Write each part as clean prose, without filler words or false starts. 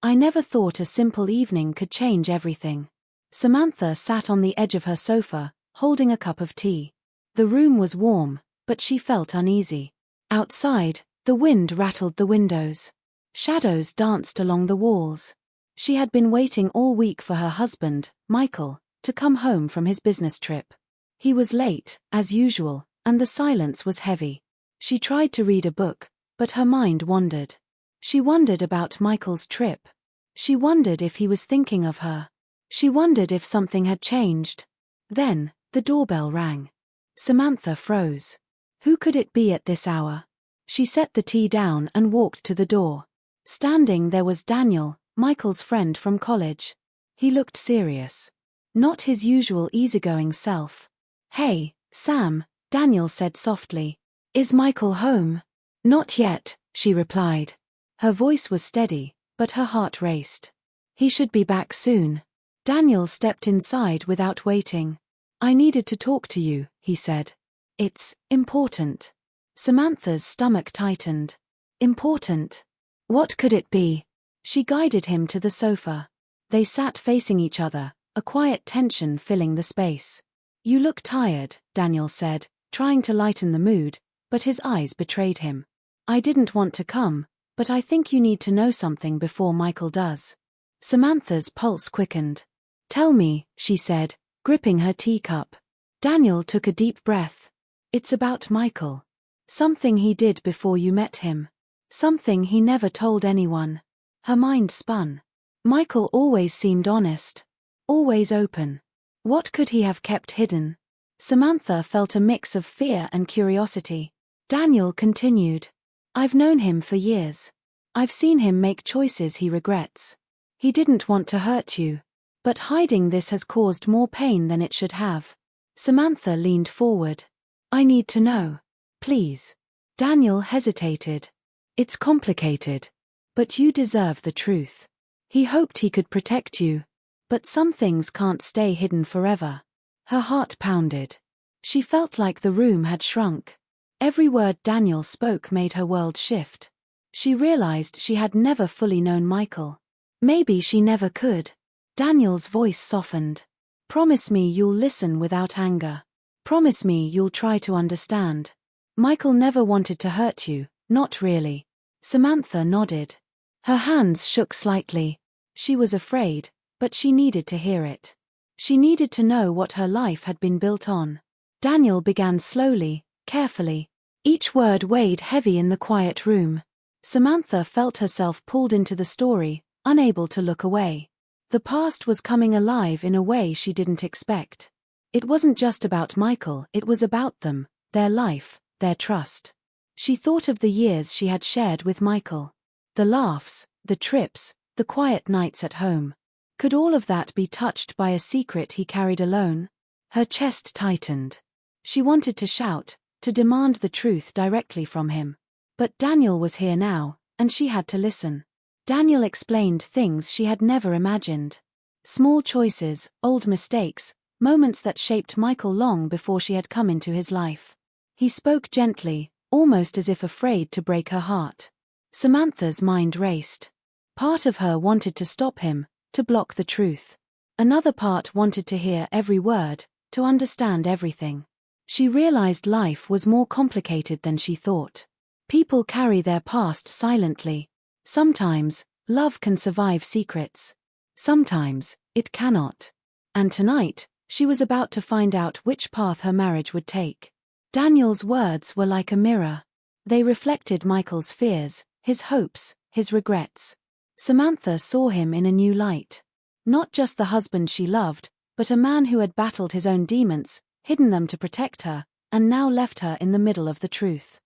I never thought a simple evening could change everything. Samantha sat on the edge of her sofa, holding a cup of tea. The room was warm, but she felt uneasy. Outside, the wind rattled the windows. Shadows danced along the walls. She had been waiting all week for her husband, Michael, to come home from his business trip. He was late, as usual, and the silence was heavy. She tried to read a book, but her mind wandered. She wondered about Michael's trip. She wondered if he was thinking of her. She wondered if something had changed. Then, the doorbell rang. Samantha froze. Who could it be at this hour? She set the tea down and walked to the door. Standing there was Daniel, Michael's friend from college. He looked serious. Not his usual easygoing self. "Hey, Sam," Daniel said softly. "Is Michael home?" "Not yet," she replied. Her voice was steady, but her heart raced. "He should be back soon." Daniel stepped inside without waiting. "I needed to talk to you," he said. "It's important." Samantha's stomach tightened. Important? What could it be? She guided him to the sofa. They sat facing each other, a quiet tension filling the space. "You look tired," Daniel said, trying to lighten the mood, but his eyes betrayed him. "I didn't want to come, but I think you need to know something before Michael does." Samantha's pulse quickened. "Tell me," she said, gripping her teacup. Daniel took a deep breath. "It's about Michael. Something he did before you met him. Something he never told anyone." Her mind spun. Michael always seemed honest. Always open. What could he have kept hidden? Samantha felt a mix of fear and curiosity. Daniel continued. "I've known him for years. I've seen him make choices he regrets. He didn't want to hurt you. But hiding this has caused more pain than it should have." Samantha leaned forward. "I need to know. Please." Daniel hesitated. "It's complicated. But you deserve the truth." He hoped he could protect you. But some things can't stay hidden forever. Her heart pounded. She felt like the room had shrunk. Every word Daniel spoke made her world shift. She realized she had never fully known Michael. Maybe she never could. Daniel's voice softened. "Promise me you'll listen without anger. Promise me you'll try to understand. Michael never wanted to hurt you, not really." Samantha nodded. Her hands shook slightly. She was afraid, but she needed to hear it. She needed to know what her life had been built on. Daniel began slowly, carefully. Each word weighed heavy in the quiet room. Samantha felt herself pulled into the story, unable to look away. The past was coming alive in a way she didn't expect. It wasn't just about Michael, it was about them, their life, their trust. She thought of the years she had shared with Michael. The laughs, the trips, the quiet nights at home. Could all of that be touched by a secret he carried alone? Her chest tightened. She wanted to shout, to demand the truth directly from him. But Daniel was here now, and she had to listen. Daniel explained things she had never imagined. Small choices, old mistakes, moments that shaped Michael long before she had come into his life. He spoke gently, almost as if afraid to break her heart. Samantha's mind raced. Part of her wanted to stop him, to block the truth. Another part wanted to hear every word, to understand everything. She realized life was more complicated than she thought. People carry their past silently. Sometimes, love can survive secrets. Sometimes, it cannot. And tonight, she was about to find out which path her marriage would take. Daniel's words were like a mirror. They reflected Michael's fears, his hopes, his regrets. Samantha saw him in a new light. Not just the husband she loved, but a man who had battled his own demons, hidden them to protect her, and now left her in the middle of the truth.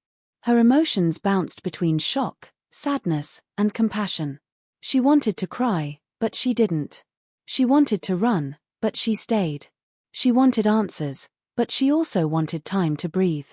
Her emotions bounced between shock, sadness, and compassion. She wanted to cry, but she didn't. She wanted to run, but she stayed. She wanted answers, but she also wanted time to breathe.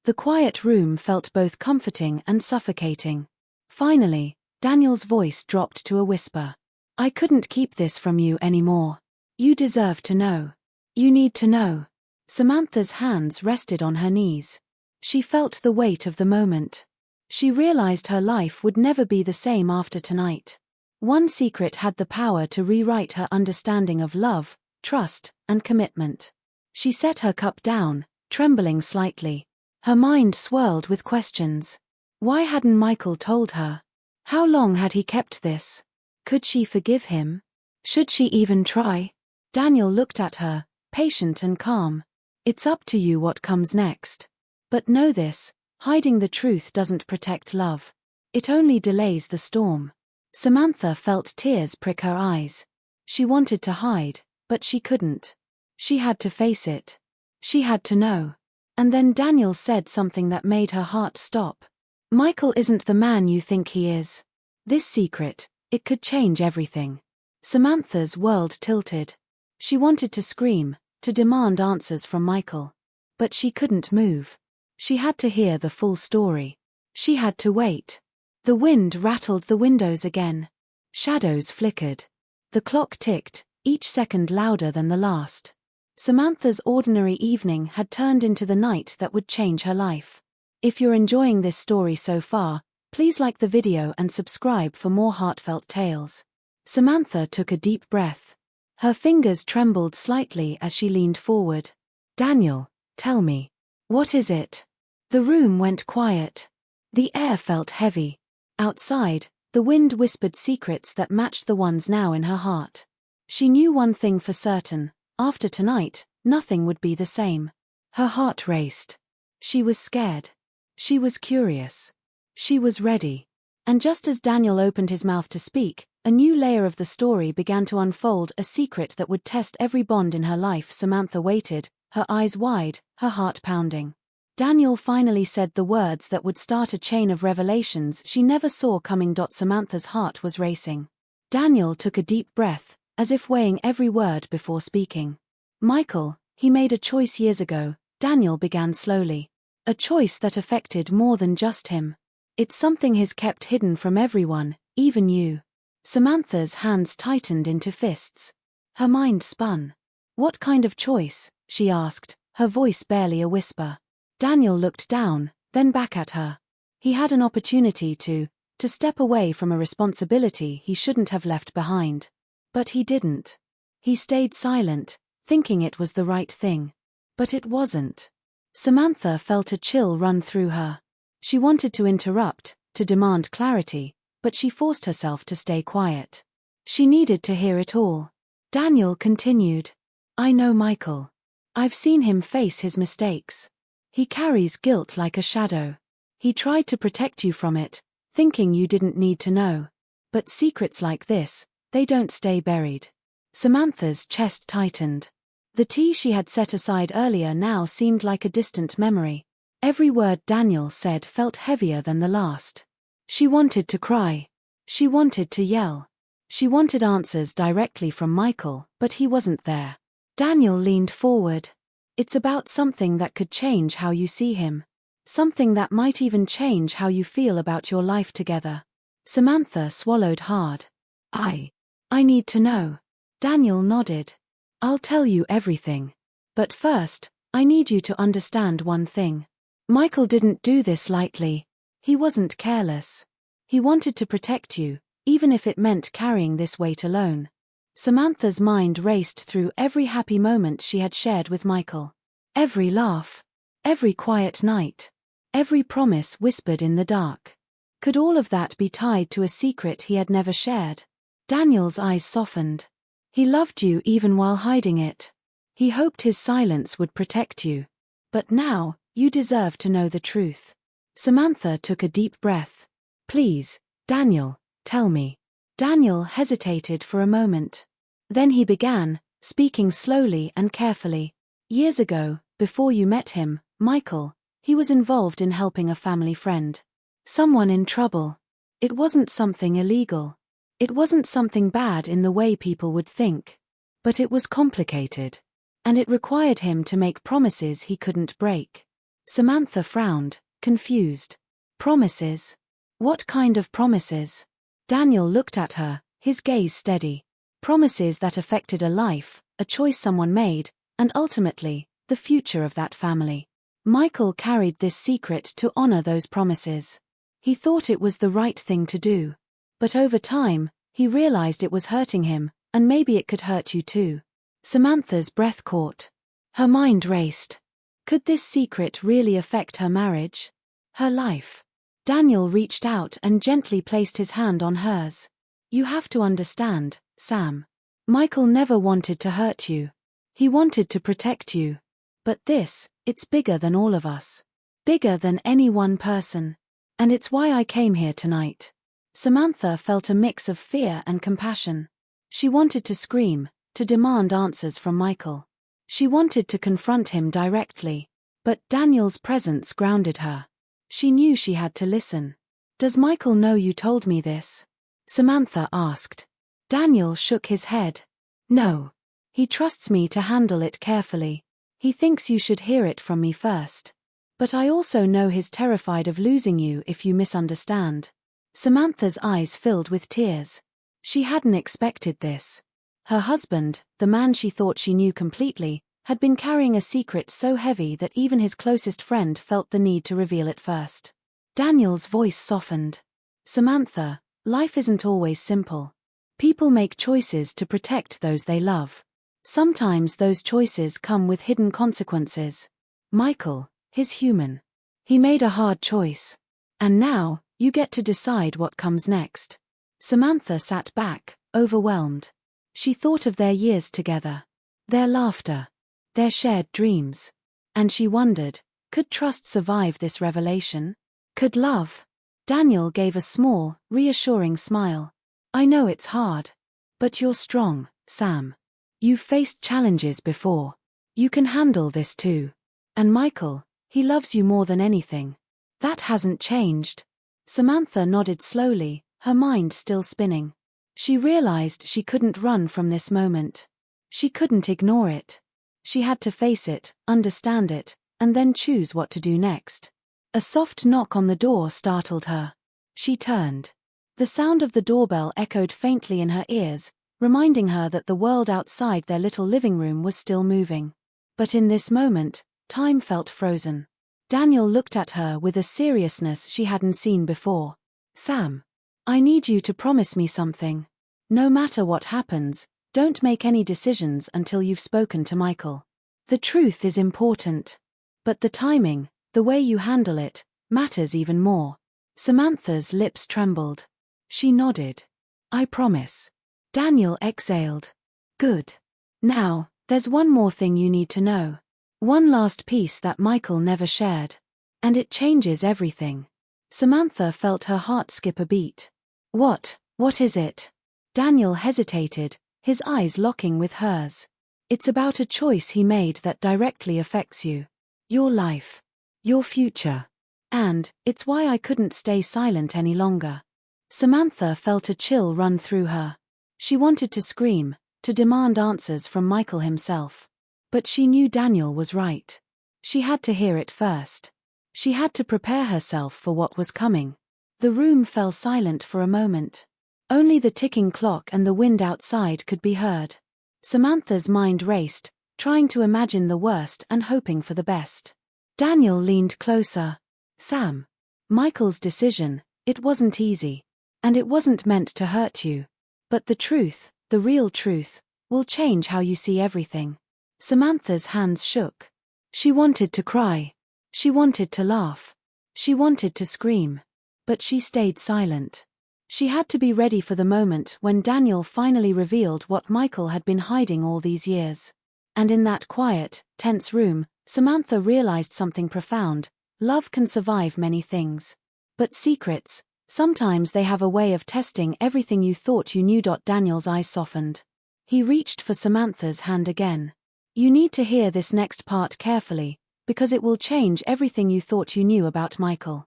The quiet room felt both comforting and suffocating. Finally, Daniel's voice dropped to a whisper. "I couldn't keep this from you anymore. You deserve to know. You need to know." Samantha's hands rested on her knees. She felt the weight of the moment. She realized her life would never be the same after tonight. One secret had the power to rewrite her understanding of love, trust, and commitment. She set her cup down, trembling slightly. Her mind swirled with questions. Why hadn't Michael told her? How long had he kept this? Could she forgive him? Should she even try? Daniel looked at her, patient and calm. It's up to you what comes next. But know this, hiding the truth doesn't protect love. It only delays the storm. Samantha felt tears prick her eyes. She wanted to hide, but she couldn't. She had to face it. She had to know. And then Daniel said something that made her heart stop. Michael isn't the man you think he is. This secret, it could change everything. Samantha's world tilted. She wanted to scream, to demand answers from Michael. But she couldn't move. She had to hear the full story. She had to wait. The wind rattled the windows again. Shadows flickered. The clock ticked, each second louder than the last. Samantha's ordinary evening had turned into the night that would change her life. If you're enjoying this story so far, please like the video and subscribe for more heartfelt tales. Samantha took a deep breath. Her fingers trembled slightly as she leaned forward. Daniel, tell me. What is it? The room went quiet. The air felt heavy. Outside, the wind whispered secrets that matched the ones now in her heart. She knew one thing for certain: after tonight, nothing would be the same. Her heart raced. She was scared. She was curious. She was ready. And just as Daniel opened his mouth to speak, a new layer of the story began to unfold, a secret that would test every bond in her life. Samantha waited, her eyes wide, her heart pounding. Daniel finally said the words that would start a chain of revelations she never saw coming. Samantha's heart was racing. Daniel took a deep breath, as if weighing every word before speaking. Michael, he made a choice years ago, Daniel began slowly. A choice that affected more than just him. It's something he's kept hidden from everyone, even you. Samantha's hands tightened into fists. Her mind spun. What kind of choice? She asked, her voice barely a whisper. Daniel looked down, then back at her. He had an opportunity to step away from a responsibility he shouldn't have left behind. But he didn't. He stayed silent, thinking it was the right thing. But it wasn't. Samantha felt a chill run through her. She wanted to interrupt, to demand clarity, but she forced herself to stay quiet. She needed to hear it all. Daniel continued. I know Michael. I've seen him face his mistakes. He carries guilt like a shadow. He tried to protect you from it, thinking you didn't need to know. But secrets like this, they don't stay buried. Samantha's chest tightened. The tea she had set aside earlier now seemed like a distant memory. Every word Daniel said felt heavier than the last. She wanted to cry. She wanted to yell. She wanted answers directly from Michael, but he wasn't there. Daniel leaned forward. It's about something that could change how you see him. Something that might even change how you feel about your life together. Samantha swallowed hard. I need to know. Daniel nodded. I'll tell you everything. But first, I need you to understand one thing. Michael didn't do this lightly. He wasn't careless. He wanted to protect you, even if it meant carrying this weight alone. Samantha's mind raced through every happy moment she had shared with Michael. Every laugh. Every quiet night. Every promise whispered in the dark. Could all of that be tied to a secret he had never shared? Daniel's eyes softened. He loved you even while hiding it. He hoped his silence would protect you. But now, you deserve to know the truth. Samantha took a deep breath. Please, Daniel, tell me. Daniel hesitated for a moment. Then he began, speaking slowly and carefully. Years ago, before you met him, Michael, he was involved in helping a family friend. Someone in trouble. It wasn't something illegal. It wasn't something bad in the way people would think. But it was complicated. And it required him to make promises he couldn't break. Samantha frowned, confused. Promises? What kind of promises? Daniel looked at her, his gaze steady. Promises that affected a life, a choice someone made, and ultimately, the future of that family. Michael carried this secret to honor those promises. He thought it was the right thing to do. But over time, He realized it was hurting him, and maybe it could hurt you too. Samantha's breath caught. Her mind raced. Could this secret really affect her marriage? Her life? Daniel reached out and gently placed his hand on hers. You have to understand, Sam. Michael never wanted to hurt you. He wanted to protect you. But this, it's bigger than all of us. Bigger than any one person. And it's why I came here tonight. Samantha felt a mix of fear and compassion. She wanted to scream, to demand answers from Michael. She wanted to confront him directly. But Daniel's presence grounded her. She knew she had to listen. Does Michael know you told me this? Samantha asked. Daniel shook his head. No. He trusts me to handle it carefully. He thinks you should hear it from me first. But I also know he's terrified of losing you if you misunderstand. Samantha's eyes filled with tears. She hadn't expected this. Her husband, the man she thought she knew completely, had been carrying a secret so heavy that even his closest friend felt the need to reveal it first. Daniel's voice softened. Samantha, life isn't always simple. People make choices to protect those they love. Sometimes those choices come with hidden consequences. Michael, he's human. He made a hard choice. And now, you get to decide what comes next. Samantha sat back, overwhelmed. She thought of their years together. Their laughter. Their shared dreams. And she wondered, could trust survive this revelation? Could love? Daniel gave a small, reassuring smile. I know it's hard. But you're strong, Sam. You've faced challenges before. You can handle this too. And Michael, he loves you more than anything. That hasn't changed. Samantha nodded slowly, her mind still spinning. She realized she couldn't run from this moment. She couldn't ignore it. She had to face it, understand it, and then choose what to do next. A soft knock on the door startled her. She turned. The sound of the doorbell echoed faintly in her ears, reminding her that the world outside their little living room was still moving. But in this moment, time felt frozen. Daniel looked at her with a seriousness she hadn't seen before. Sam, I need you to promise me something. No matter what happens, don't make any decisions until you've spoken to Michael. The truth is important. But the timing, the way you handle it, matters even more. Samantha's lips trembled. She nodded. I promise. Daniel exhaled. Good. Now, there's one more thing you need to know. One last piece that Michael never shared. And it changes everything. Samantha felt her heart skip a beat. What is it? Daniel hesitated, his eyes locking with hers. It's about a choice he made that directly affects you. Your life. Your future. And, it's why I couldn't stay silent any longer. Samantha felt a chill run through her. She wanted to scream, to demand answers from Michael himself. But she knew Daniel was right. She had to hear it first. She had to prepare herself for what was coming. The room fell silent for a moment. Only the ticking clock and the wind outside could be heard. Samantha's mind raced, trying to imagine the worst and hoping for the best. Daniel leaned closer. Sam. Michael's decision, it wasn't easy. And it wasn't meant to hurt you. But the truth, the real truth, will change how you see everything. Samantha's hands shook. She wanted to cry. She wanted to laugh. She wanted to scream. But she stayed silent. She had to be ready for the moment when Daniel finally revealed what Michael had been hiding all these years. And in that quiet, tense room, Samantha realized something profound. Love can survive many things. But secrets, sometimes they have a way of testing everything you thought you knew. Daniel's eyes softened. He reached for Samantha's hand again. You need to hear this next part carefully, because it will change everything you thought you knew about Michael.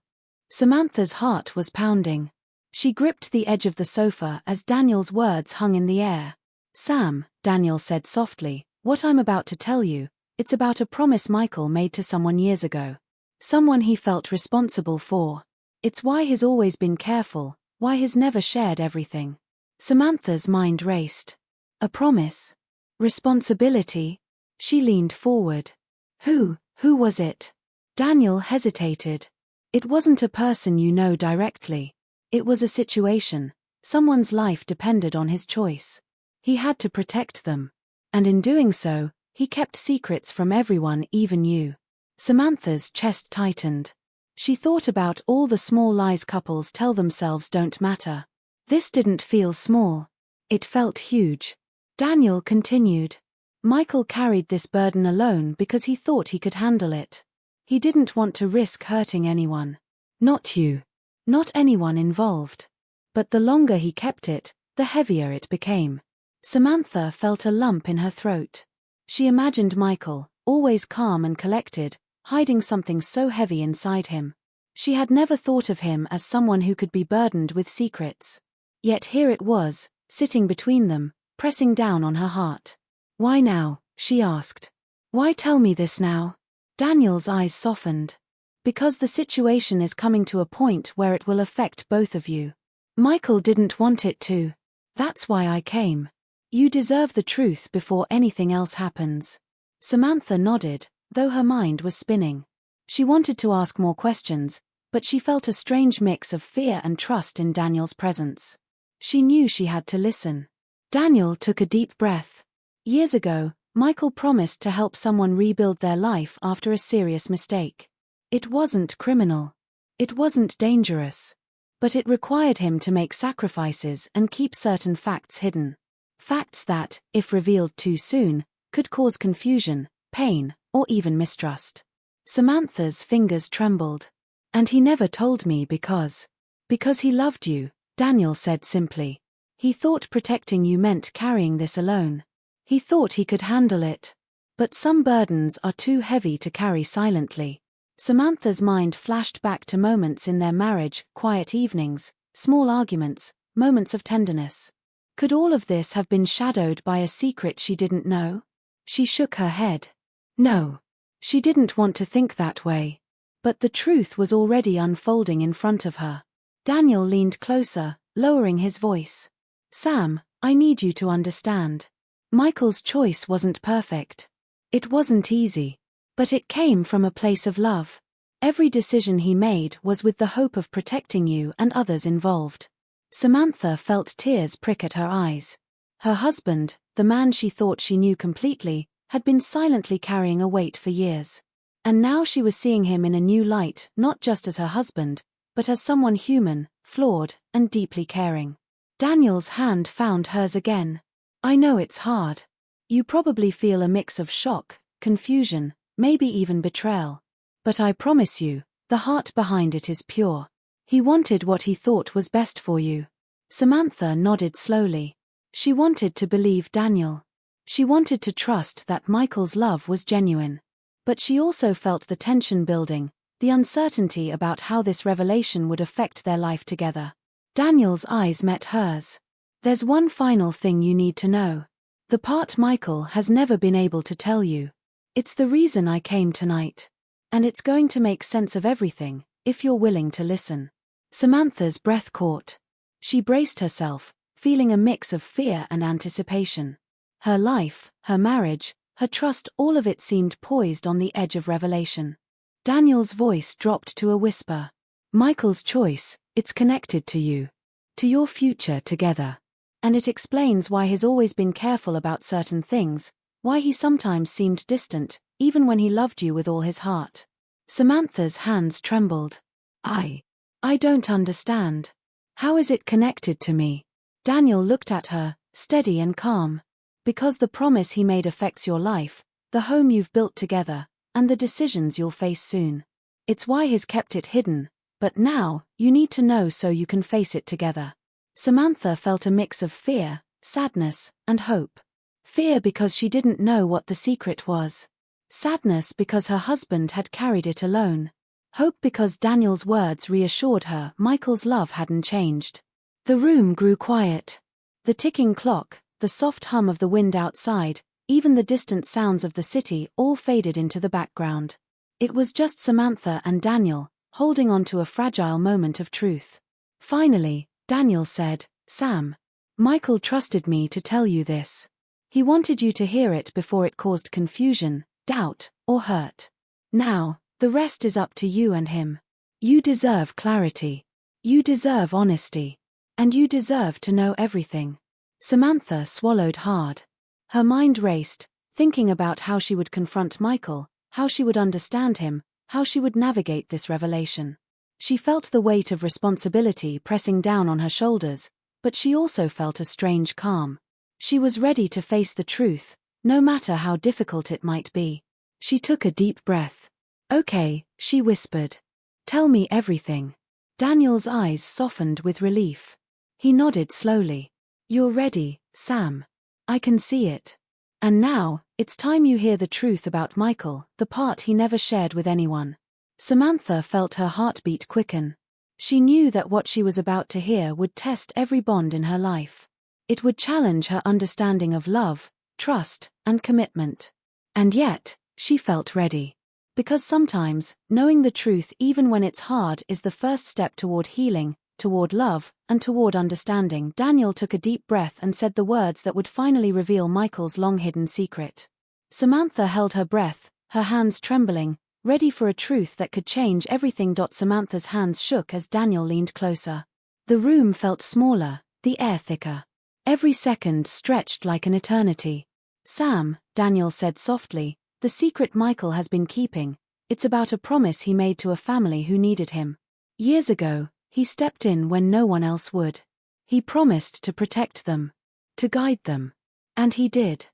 Samantha's heart was pounding. She gripped the edge of the sofa as Daniel's words hung in the air. Sam, Daniel said softly, what I'm about to tell you, it's about a promise Michael made to someone years ago. Someone he felt responsible for. It's why he's always been careful, why he's never shared everything. Samantha's mind raced. A promise? Responsibility? She leaned forward. Who was it? Daniel hesitated. It wasn't a person you know directly. It was a situation, Someone's life depended on his choice. He had to protect them. And in doing so, he kept secrets from everyone, even you. Samantha's chest tightened. She thought about all the small lies couples tell themselves don't matter. This didn't feel small. It felt huge. Daniel continued. Michael carried this burden alone because he thought he could handle it. He didn't want to risk hurting anyone. Not you. Not anyone involved. But the longer he kept it, the heavier it became. Samantha felt a lump in her throat. She imagined Michael, always calm and collected, hiding something so heavy inside him. She had never thought of him as someone who could be burdened with secrets. Yet here it was, sitting between them, pressing down on her heart. Why now? She asked. Why tell me this now? Daniel's eyes softened. Because the situation is coming to a point where it will affect both of you. Michael didn't want it to. That's why I came. You deserve the truth before anything else happens. Samantha nodded, though her mind was spinning. She wanted to ask more questions, but she felt a strange mix of fear and trust in Daniel's presence. She knew she had to listen. Daniel took a deep breath. Years ago, Michael promised to help someone rebuild their life after a serious mistake. It wasn't criminal. It wasn't dangerous. But it required him to make sacrifices and keep certain facts hidden. Facts that, if revealed too soon, could cause confusion, pain, or even mistrust. Samantha's fingers trembled. And he never told me because he loved you, Daniel said simply. He thought protecting you meant carrying this alone. He thought he could handle it. But some burdens are too heavy to carry silently. Samantha's mind flashed back to moments in their marriage, quiet evenings, small arguments, moments of tenderness. Could all of this have been shadowed by a secret she didn't know? She shook her head. No. She didn't want to think that way. But the truth was already unfolding in front of her. Daniel leaned closer, lowering his voice. Sam, I need you to understand. Michael's choice wasn't perfect. It wasn't easy. But it came from a place of love. Every decision he made was with the hope of protecting you and others involved. Samantha felt tears prick at her eyes. Her husband, the man she thought she knew completely, had been silently carrying a weight for years. And now she was seeing him in a new light, not just as her husband, but as someone human, flawed, and deeply caring. Daniel's hand found hers again. I know it's hard. You probably feel a mix of shock, confusion, maybe even betrayal. But I promise you, the heart behind it is pure. He wanted what he thought was best for you. Samantha nodded slowly. She wanted to believe Daniel. She wanted to trust that Michael's love was genuine. But she also felt the tension building, the uncertainty about how this revelation would affect their life together. Daniel's eyes met hers. There's one final thing you need to know. The part Michael has never been able to tell you. It's the reason I came tonight. And it's going to make sense of everything, if you're willing to listen. Samantha's breath caught. She braced herself, feeling a mix of fear and anticipation. Her life, her marriage, her trust, all of it seemed poised on the edge of revelation. Daniel's voice dropped to a whisper. Michael's choice, it's connected to you. To your future together. And it explains why he's always been careful about certain things, why he sometimes seemed distant, even when he loved you with all his heart. Samantha's hands trembled. I don't understand. How is it connected to me? Daniel looked at her, steady and calm. Because the promise he made affects your life, the home you've built together, and the decisions you'll face soon. It's why he's kept it hidden, but now, you need to know so you can face it together. Samantha felt a mix of fear, sadness, and hope. Fear because she didn't know what the secret was. Sadness because her husband had carried it alone. Hope because Daniel's words reassured her Michael's love hadn't changed. The room grew quiet. The ticking clock, the soft hum of the wind outside, even the distant sounds of the city all faded into the background. It was just Samantha and Daniel, holding on to a fragile moment of truth. Finally, Daniel said, Sam, Michael trusted me to tell you this. He wanted you to hear it before it caused confusion, doubt, or hurt. Now, the rest is up to you and him. You deserve clarity. You deserve honesty. And you deserve to know everything. Samantha swallowed hard. Her mind raced, thinking about how she would confront Michael, how she would understand him, how she would navigate this revelation. She felt the weight of responsibility pressing down on her shoulders, but she also felt a strange calm. She was ready to face the truth, no matter how difficult it might be. She took a deep breath. "Okay," she whispered. "Tell me everything." Daniel's eyes softened with relief. He nodded slowly. "You're ready, Sam. I can see it. And now, it's time you hear the truth about Michael, the part he never shared with anyone." Samantha felt her heartbeat quicken. She knew that what she was about to hear would test every bond in her life. It would challenge her understanding of love, trust, and commitment. And yet, she felt ready. Because sometimes, knowing the truth even when it's hard is the first step toward healing, toward love, and toward understanding. Daniel took a deep breath and said the words that would finally reveal Michael's long-hidden secret. Samantha held her breath, her hands trembling, ready for a truth that could change everything. Samantha's hands shook as Daniel leaned closer. The room felt smaller, the air thicker. Every second stretched like an eternity. "Sam," Daniel said softly, "the secret Michael has been keeping, it's about a promise he made to a family who needed him. Years ago, he stepped in when no one else would. He promised to protect them, to guide them. And he did.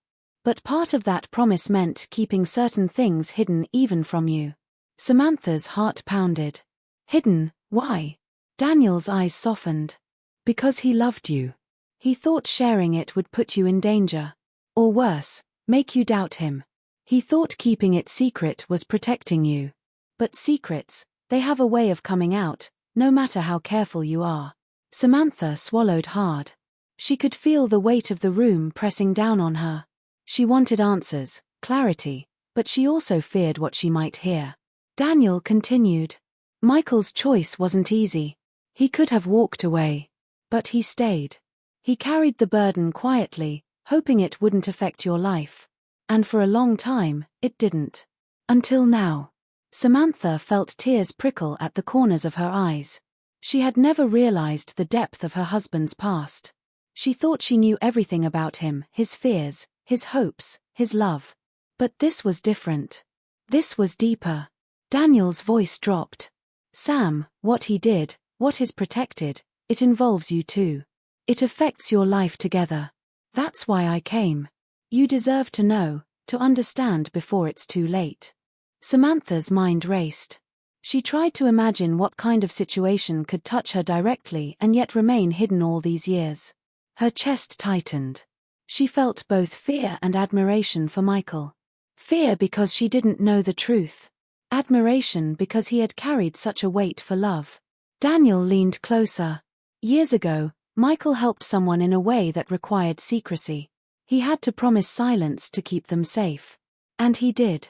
But part of that promise meant keeping certain things hidden even from you." Samantha's heart pounded. "Hidden? Why?" Daniel's eyes softened. "Because he loved you. He thought sharing it would put you in danger. Or worse, make you doubt him. He thought keeping it secret was protecting you. But secrets, they have a way of coming out, no matter how careful you are." Samantha swallowed hard. She could feel the weight of the room pressing down on her. She wanted answers, clarity, but she also feared what she might hear. Daniel continued. "Michael's choice wasn't easy. He could have walked away. But he stayed. He carried the burden quietly, hoping it wouldn't affect your life. And for a long time, it didn't. Until now." Samantha felt tears prickle at the corners of her eyes. She had never realized the depth of her husband's past. She thought she knew everything about him, his fears, his hopes, his love. But this was different. This was deeper. Daniel's voice dropped. "Sam, what he did, what is protected, it involves you too. It affects your life together. That's why I came. You deserve to know, to understand before it's too late." Samantha's mind raced. She tried to imagine what kind of situation could touch her directly and yet remain hidden all these years. Her chest tightened. She felt both fear and admiration for Michael. Fear because she didn't know the truth. Admiration because he had carried such a weight for love. Daniel leaned closer. Years ago, Michael helped someone in a way that required secrecy. He had to promise silence to keep them safe. And he did.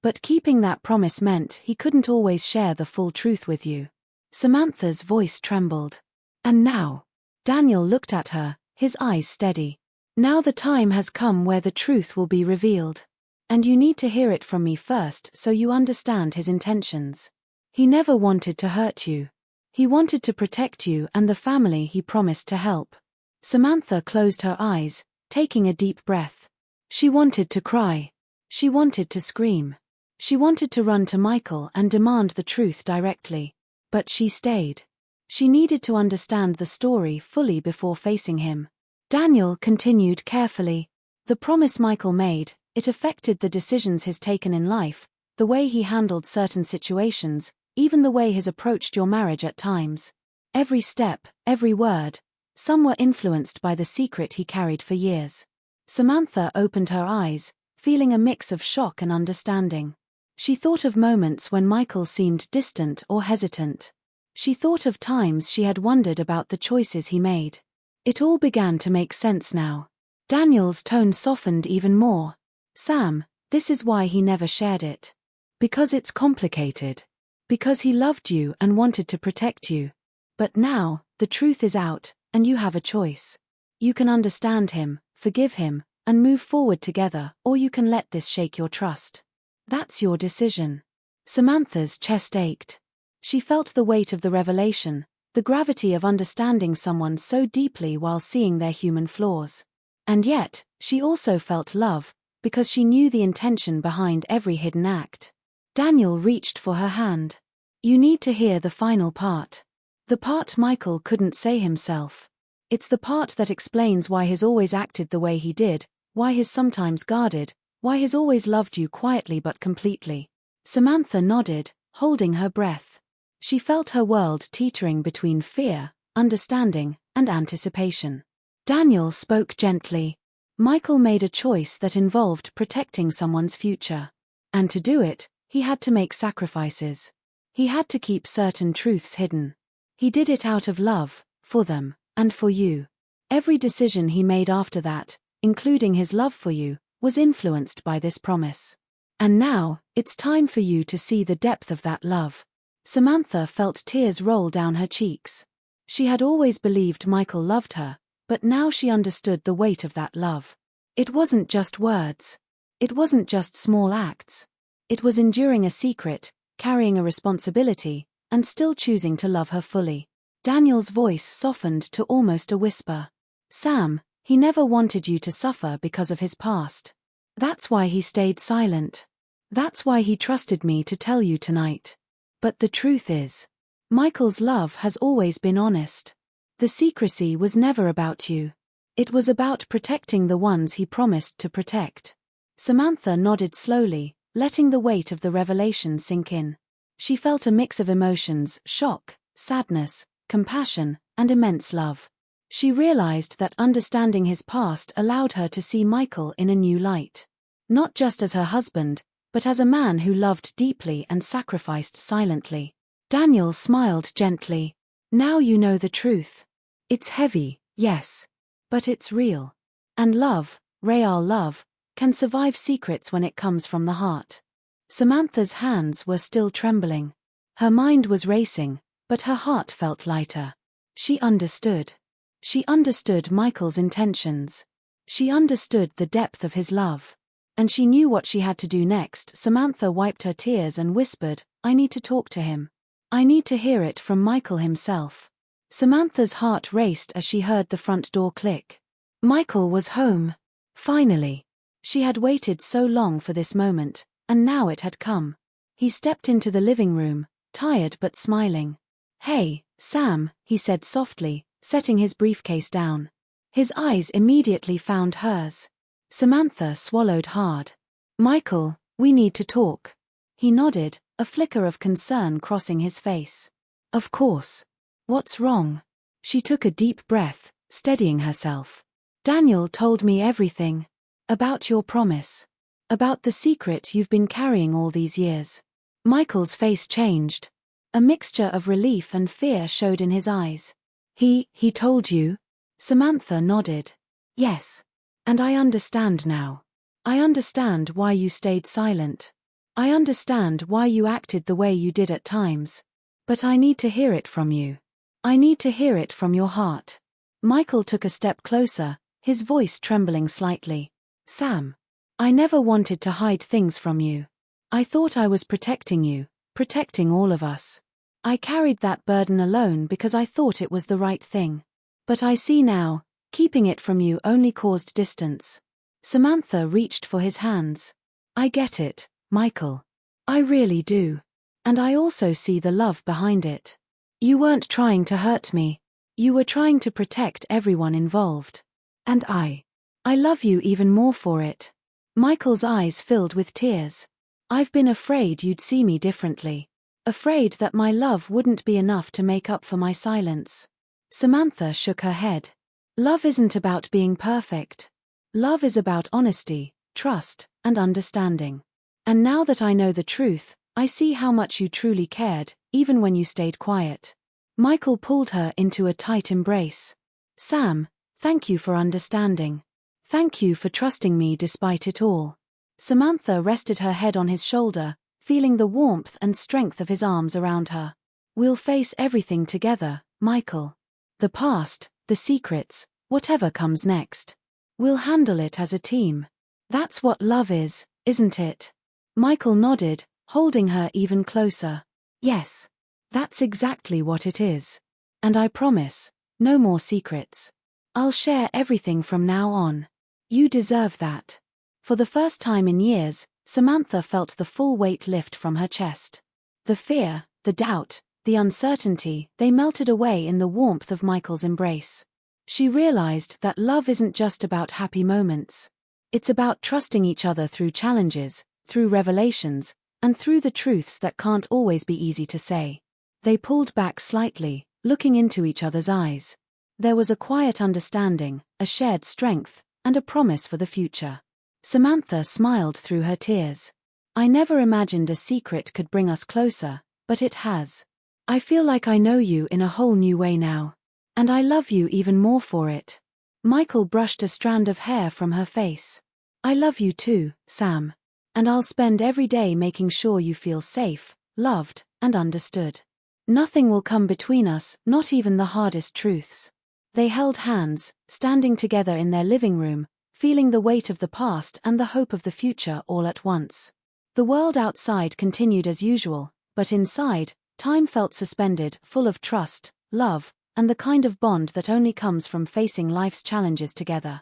But keeping that promise meant he couldn't always share the full truth with you. Samantha's voice trembled. "And now?" Daniel looked at her, his eyes steady. "Now the time has come where the truth will be revealed. And you need to hear it from me first so you understand his intentions. He never wanted to hurt you. He wanted to protect you and the family he promised to help." Samantha closed her eyes, taking a deep breath. She wanted to cry. She wanted to scream. She wanted to run to Michael and demand the truth directly. But she stayed. She needed to understand the story fully before facing him. Daniel continued carefully. "The promise Michael made, it affected the decisions he's taken in life, the way he handled certain situations, even the way he's approached your marriage at times. Every step, every word, some were influenced by the secret he carried for years." Samantha opened her eyes, feeling a mix of shock and understanding. She thought of moments when Michael seemed distant or hesitant. She thought of times she had wondered about the choices he made. It all began to make sense now. Daniel's tone softened even more. "Sam, this is why he never shared it. Because it's complicated. Because he loved you and wanted to protect you. But now, the truth is out, and you have a choice. You can understand him, forgive him, and move forward together, or you can let this shake your trust. That's your decision." Samantha's chest ached. She felt the weight of the revelation, the gravity of understanding someone so deeply while seeing their human flaws. And yet, she also felt love, because she knew the intention behind every hidden act. Daniel reached for her hand. You need to hear the final part. The part Michael couldn't say himself. It's the part that explains why he's always acted the way he did, why he's sometimes guarded, why he's always loved you quietly but completely. Samantha nodded, holding her breath. She felt her world teetering between fear, understanding, and anticipation. Daniel spoke gently. Michael made a choice that involved protecting someone's future. And to do it, he had to make sacrifices. He had to keep certain truths hidden. He did it out of love, for them, and for you. Every decision he made after that, including his love for you, was influenced by this promise. And now, it's time for you to see the depth of that love. Samantha felt tears roll down her cheeks. She had always believed Michael loved her, but now she understood the weight of that love. It wasn't just words. It wasn't just small acts. It was enduring a secret, carrying a responsibility, and still choosing to love her fully. Daniel's voice softened to almost a whisper. Sam, he never wanted you to suffer because of his past. That's why he stayed silent. That's why he trusted me to tell you tonight. But the truth is, Michael's love has always been honest. The secrecy was never about you. It was about protecting the ones he promised to protect. Samantha nodded slowly, letting the weight of the revelation sink in. She felt a mix of emotions: shock, sadness, compassion, and immense love. She realized that understanding his past allowed her to see Michael in a new light. Not just as her husband, but as a man who loved deeply and sacrificed silently. Daniel smiled gently. Now you know the truth. It's heavy, yes. But it's real. And love, real love, can survive secrets when it comes from the heart. Samantha's hands were still trembling. Her mind was racing, but her heart felt lighter. She understood. She understood Michael's intentions. She understood the depth of his love. And she knew what she had to do next. Samantha wiped her tears and whispered, I need to talk to him. I need to hear it from Michael himself. Samantha's heart raced as she heard the front door click. Michael was home. Finally. She had waited so long for this moment, and now it had come. He stepped into the living room, tired but smiling. Hey, Sam, he said softly, setting his briefcase down. His eyes immediately found hers. Samantha swallowed hard. Michael, we need to talk. He nodded, a flicker of concern crossing his face. Of course. What's wrong? She took a deep breath, steadying herself. Daniel told me everything. About your promise. About the secret you've been carrying all these years. Michael's face changed. A mixture of relief and fear showed in his eyes. He told you? Samantha nodded. Yes. And I understand now. I understand why you stayed silent. I understand why you acted the way you did at times. But I need to hear it from you. I need to hear it from your heart. Michael took a step closer, his voice trembling slightly. Sam, I never wanted to hide things from you. I thought I was protecting you, protecting all of us. I carried that burden alone because I thought it was the right thing. But I see now, keeping it from you only caused distance. Samantha reached for his hands. I get it, Michael. I really do. And I also see the love behind it. You weren't trying to hurt me. You were trying to protect everyone involved. And I love you even more for it. Michael's eyes filled with tears. I've been afraid you'd see me differently. Afraid that my love wouldn't be enough to make up for my silence. Samantha shook her head. Love isn't about being perfect. Love is about honesty, trust, and understanding. And now that I know the truth, I see how much you truly cared, even when you stayed quiet. Michael pulled her into a tight embrace. Sam, thank you for understanding. Thank you for trusting me despite it all. Samantha rested her head on his shoulder, feeling the warmth and strength of his arms around her. We'll face everything together, Michael. The past, the secrets, whatever comes next. We'll handle it as a team. That's what love is, isn't it? Michael nodded, holding her even closer. Yes. That's exactly what it is. And I promise, no more secrets. I'll share everything from now on. You deserve that. For the first time in years, Samantha felt the full weight lift from her chest. The fear, the doubt, the uncertainty, they melted away in the warmth of Michael's embrace. She realized that love isn't just about happy moments. It's about trusting each other through challenges, through revelations, and through the truths that can't always be easy to say. They pulled back slightly, looking into each other's eyes. There was a quiet understanding, a shared strength, and a promise for the future. Samantha smiled through her tears. I never imagined a secret could bring us closer, but it has. I feel like I know you in a whole new way now. And I love you even more for it. Michael brushed a strand of hair from her face. I love you too, Sam. And I'll spend every day making sure you feel safe, loved, and understood. Nothing will come between us, not even the hardest truths. They held hands, standing together in their living room, feeling the weight of the past and the hope of the future all at once. The world outside continued as usual, but inside, time felt suspended, full of trust, love, and the kind of bond that only comes from facing life's challenges together.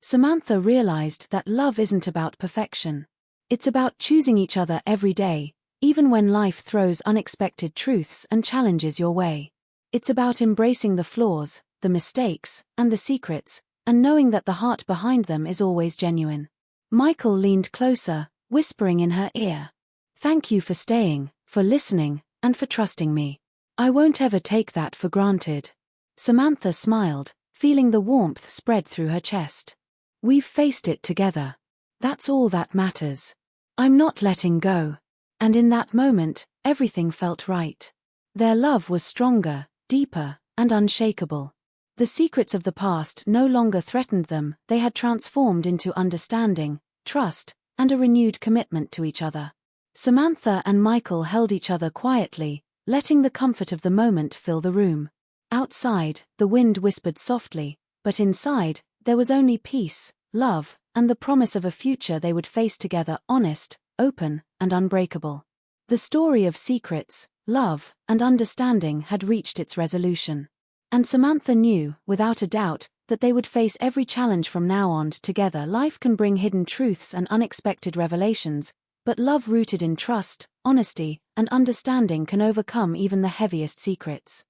Samantha realized that love isn't about perfection. It's about choosing each other every day, even when life throws unexpected truths and challenges your way. It's about embracing the flaws, the mistakes, and the secrets, and knowing that the heart behind them is always genuine. Michael leaned closer, whispering in her ear. Thank you for staying, for listening, and for trusting me. I won't ever take that for granted. Samantha smiled, feeling the warmth spread through her chest. We've faced it together. That's all that matters. I'm not letting go. And in that moment, everything felt right. Their love was stronger, deeper, and unshakable. The secrets of the past no longer threatened them, they had transformed into understanding, trust, and a renewed commitment to each other. Samantha and Michael held each other quietly, letting the comfort of the moment fill the room. Outside, the wind whispered softly, but inside, there was only peace, love, and the promise of a future they would face together, honest, open, and unbreakable. The story of secrets, love, and understanding had reached its resolution. And Samantha knew, without a doubt, that they would face every challenge from now on together. Life can bring hidden truths and unexpected revelations, but love rooted in trust, honesty, and understanding can overcome even the heaviest secrets.